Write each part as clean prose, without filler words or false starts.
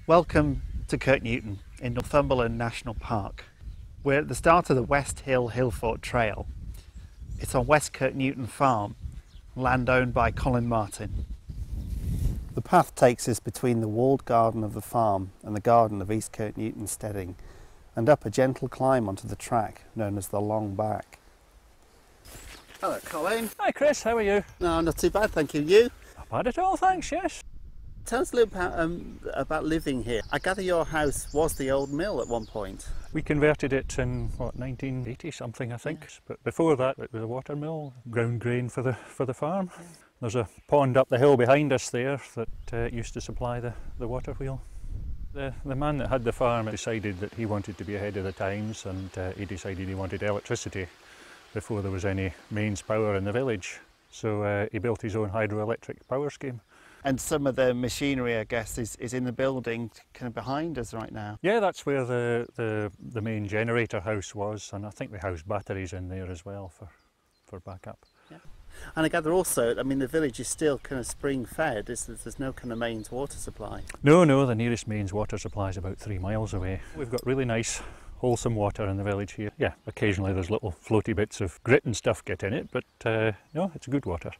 Welcome to Kirknewton in Northumberland National Park. We're at the start of the West Hill Hillfort Trail. It's on West Kirknewton Farm, land owned by Colin Martin. The path takes us between the walled garden of the farm and the garden of East Kirknewton Steading, and up a gentle climb onto the track known as the Long Back. Hello Colin. Hi Chris, how are you? No, not too bad, thank you. You? Not bad at all, thanks, yes. Tell us a little about living here. I gather your house was the old mill at one point. We converted it in, 1980 something I think. Yeah. But before that it was a water mill, ground grain for the farm. Yeah. There's a pond up the hill behind us there that used to supply the water wheel. The man that had the farm decided that he wanted to be ahead of the times, and he decided he wanted electricity before there was any mains power in the village. So he built his own hydroelectric power scheme. And some of the machinery, I guess, is in the building kind of behind us right now. Yeah, that's where the main generator house was, and I think they house batteries in there as well for backup. Yeah. And I gather also, I mean, the village is still kind of spring fed, there's no kind of mains water supply. No, the nearest mains water supply is about 3 miles away. We've got really nice, wholesome water in the village here. Yeah, occasionally there's little floaty bits of grit and stuff get in it, but no, it's good water.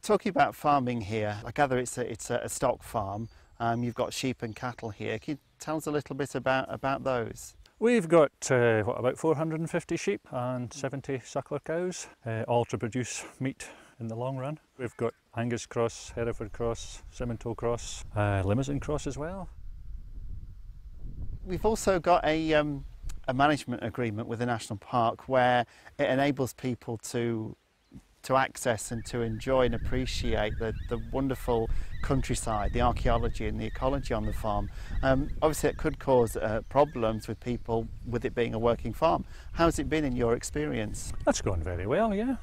Talking about farming here, I gather it's a stock farm. You've got sheep and cattle here. Can you tell us a little bit about those? We've got about 450 sheep and 70 suckler cows, all to produce meat in the long run. We've got Angus cross, Hereford cross, Simmental cross, Limousin cross as well. We've also got a management agreement with the National Park where it enables people to access and to enjoy and appreciate the wonderful countryside, the archaeology and the ecology on the farm. Obviously it could cause problems with people with it being a working farm. How's it been in your experience? That's gone very well, yeah.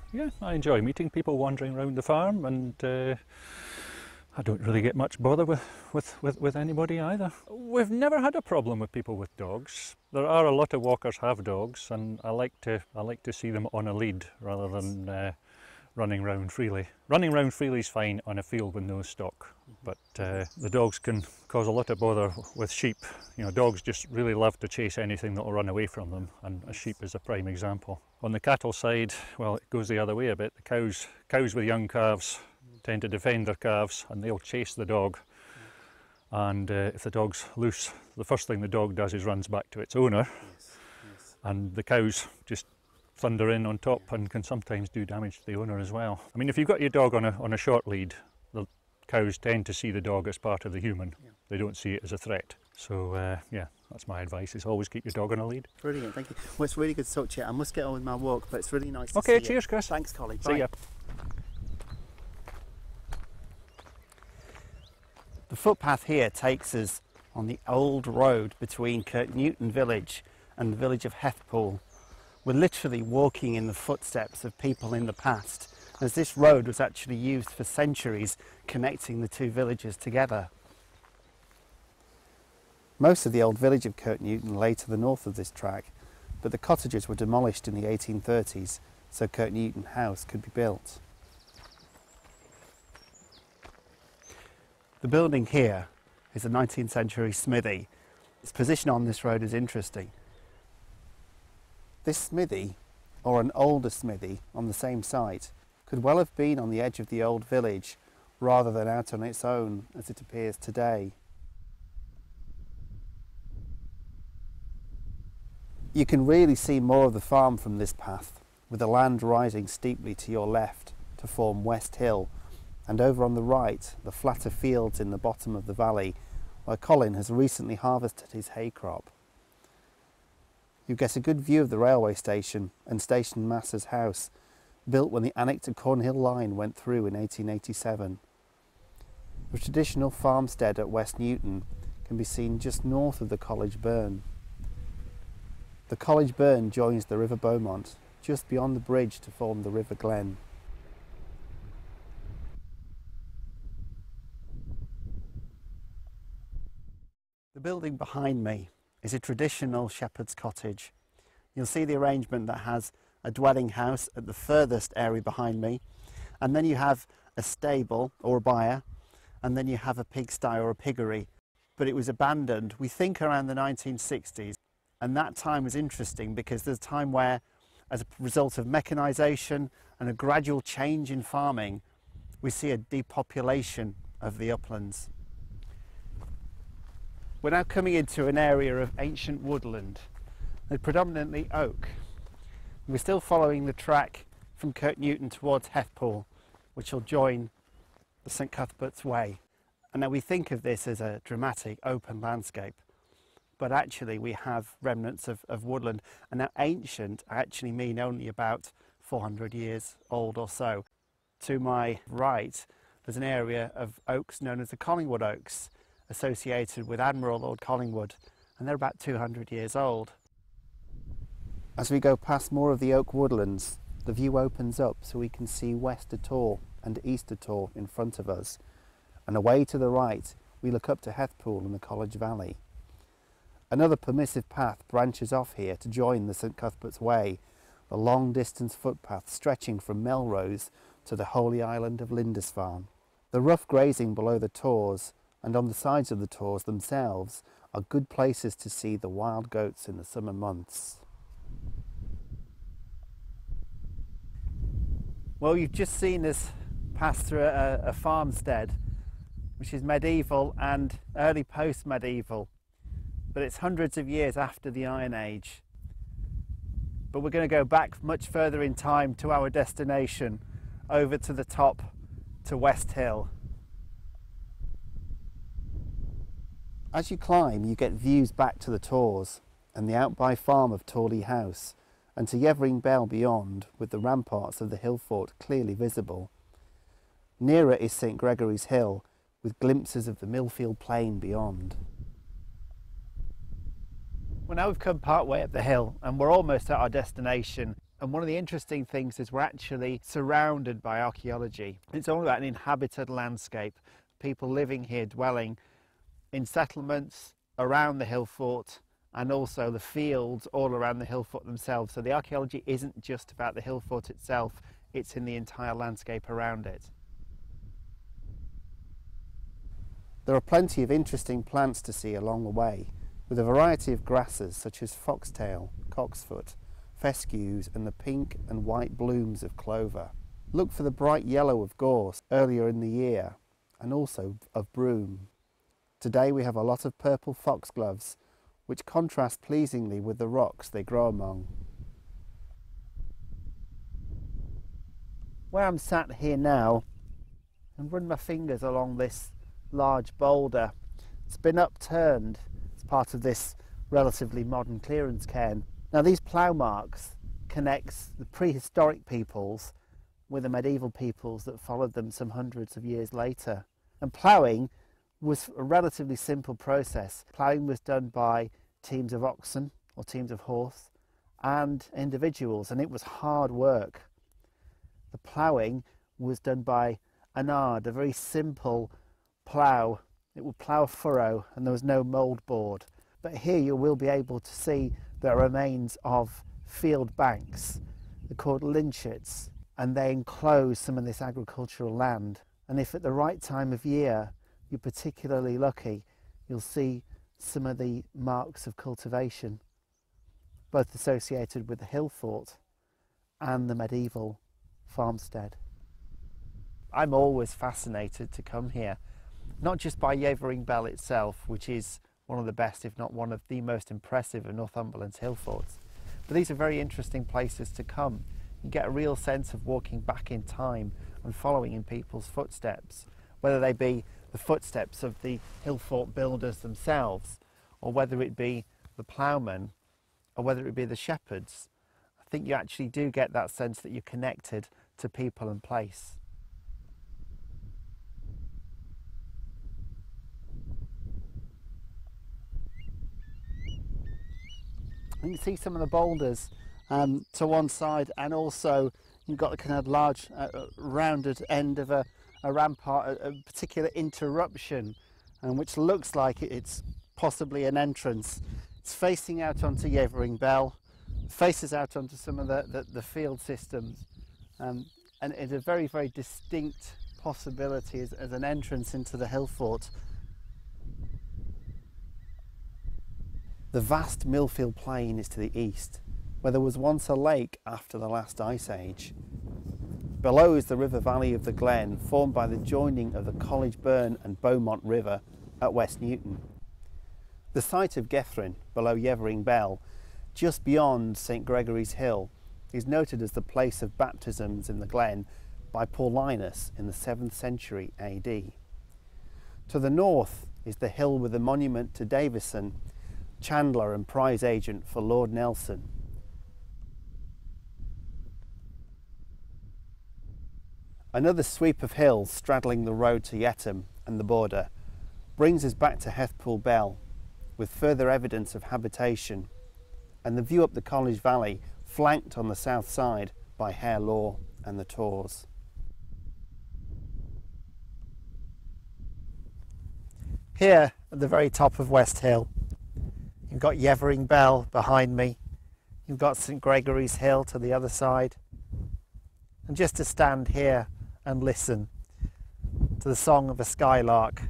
I enjoy meeting people wandering around the farm, and I don't really get much bother with anybody either. We've never had a problem with people with dogs. There are a lot of walkers have dogs, and I like to see them on a lead rather than running round freely. Running round freely is fine on a field with no stock, but the dogs can cause a lot of bother with sheep. You know, dogs just really love to chase anything that will run away from them, and a sheep is a prime example. On the cattle side, well, it goes the other way a bit. The cows with young calves tend to defend their calves, and they'll chase the dog. And if the dog's loose, the first thing the dog does is runs back to its owner. Yes. And the cows just thunder in on top and can sometimes do damage to the owner as well. I mean, if you've got your dog on a short lead, the cows tend to see the dog as part of the human. Yeah. They don't see it as a threat. So yeah, that's my advice, is always keep your dog on a lead. Brilliant, thank you. Well, it's really good to talk to you. I must get on with my walk, but it's really nice to see you. Okay, cheers Chris. Thanks Colin. See ya. The footpath here takes us on the old road between Kirknewton village and the village of Hethpool. We're literally walking in the footsteps of people in the past, as this road was actually used for centuries, connecting the two villages together. Most of the old village of Kirknewton lay to the north of this track, but the cottages were demolished in the 1830s, so Kirknewton House could be built. The building here is a 19th century smithy. Its position on this road is interesting. This smithy, or an older smithy on the same site, could well have been on the edge of the old village rather than out on its own as it appears today. You can really see more of the farm from this path, with the land rising steeply to your left to form West Hill, and over on the right the flatter fields in the bottom of the valley where Colin has recently harvested his hay crop. You get a good view of the railway station and Station Master's house, built when the Alnwick to Cornhill line went through in 1887. The traditional farmstead at West Newton can be seen just north of the College Burn. The College Burn joins the River Beaumont just beyond the bridge to form the River Glen. The building behind me is a traditional shepherd's cottage. You'll see the arrangement that has a dwelling house at the furthest area behind me, and then you have a stable or a byre, and then you have a pigsty or a piggery. but it was abandoned, we think, around the 1960s. And that time was interesting because there's a time where, as a result of mechanisation and a gradual change in farming, we see a depopulation of the uplands. We're now coming into an area of ancient woodland, predominantly oak. We're still following the track from Kirknewton towards Hethpool, which will join the St Cuthbert's Way. And now we think of this as a dramatic open landscape, but actually we have remnants of woodland. And now ancient actually mean only about 400 years old or so. To my right, there's an area of oaks known as the Collingwood Oaks, associated with Admiral Lord Collingwood, and they're about 200 years old. As we go past more of the oak woodlands, the view opens up so we can see Wester Tor and Easter Tor in front of us. And away to the right, we look up to Hethpool and the College Valley. Another permissive path branches off here to join the St Cuthbert's Way, the long distance footpath stretching from Melrose to the holy island of Lindisfarne. The rough grazing below the tors and on the sides of the tors themselves are good places to see the wild goats in the summer months. Well, you've just seen us pass through a farmstead, which is medieval and early post-medieval, but it's hundreds of years after the Iron Age. But we're going to go back much further in time to our destination, over to the top, to West Hill. As you climb, you get views back to the tors and the out-by farm of Torley House, and to Yevering Bell beyond, with the ramparts of the hill fort clearly visible. Nearer is St Gregory's Hill, with glimpses of the Millfield Plain beyond. Well, now we've come part way up the hill and we're almost at our destination. And one of the interesting things is we're actually surrounded by archaeology. It's all about an inhabited landscape, people living here, dwelling in settlements around the hill fort, and also the fields all around the hill fort themselves. So the archaeology isn't just about the hill fort itself, it's in the entire landscape around it. There are plenty of interesting plants to see along the way, with a variety of grasses such as foxtail, cocksfoot, fescues and the pink and white blooms of clover. Look for the bright yellow of gorse earlier in the year, and also of broom. Today we have a lot of purple foxgloves, which contrast pleasingly with the rocks they grow among. Where I'm sat here now, and run my fingers along this large boulder, it's been upturned as part of this relatively modern clearance cairn. Now these plough marks connects the prehistoric peoples with the medieval peoples that followed them some hundreds of years later. And ploughing was a relatively simple process. Ploughing was done by teams of oxen or teams of horse and individuals, and it was hard work. The ploughing was done by an ard, a very simple plough. It would plough a furrow and there was no mould board. But here you will be able to see the remains of field banks. They're called lynchets, and they enclose some of this agricultural land. And if at the right time of year you're particularly lucky, you'll see some of the marks of cultivation, both associated with the hill fort and the medieval farmstead. I'm always fascinated to come here, not just by Yevering Bell itself, which is one of the best, if not one of the most impressive of Northumberland's hill forts, but these are very interesting places to come. You get a real sense of walking back in time and following in people's footsteps, whether they be the footsteps of the hill fort builders themselves, or whether it be the ploughmen, or whether it be the shepherds. I think you actually do get that sense that you're connected to people and place. You can see some of the boulders to one side, and also you've got the kind of large rounded end of a rampart, a particular interruption, which looks like it's possibly an entrance. It's facing out onto Yevering Bell, faces out onto some of the field systems, and it's a very, very distinct possibility as an entrance into the hill fort. The vast Millfield Plain is to the east, where there was once a lake after the last ice age. Below is the river valley of the Glen, formed by the joining of the College Burn and Beaumont River at West Newton. The site of Gethrin, below Yevering Bell, just beyond St Gregory's Hill, is noted as the place of baptisms in the Glen by Paulinus in the 7th century AD. To the north is the hill with the monument to Davison, chandler and prize agent for Lord Nelson. Another sweep of hills straddling the road to Yetham and the border brings us back to Hethpool Bell, with further evidence of habitation, and the view up the College Valley, flanked on the south side by Hare Law and the Tors. Here at the very top of West Hill, you've got Yevering Bell behind me, you've got St Gregory's Hill to the other side, and just to stand here and listen to the song of a skylark,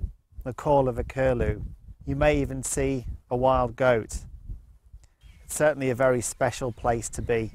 the call of a curlew, you may even see a wild goat. It's certainly a very special place to be.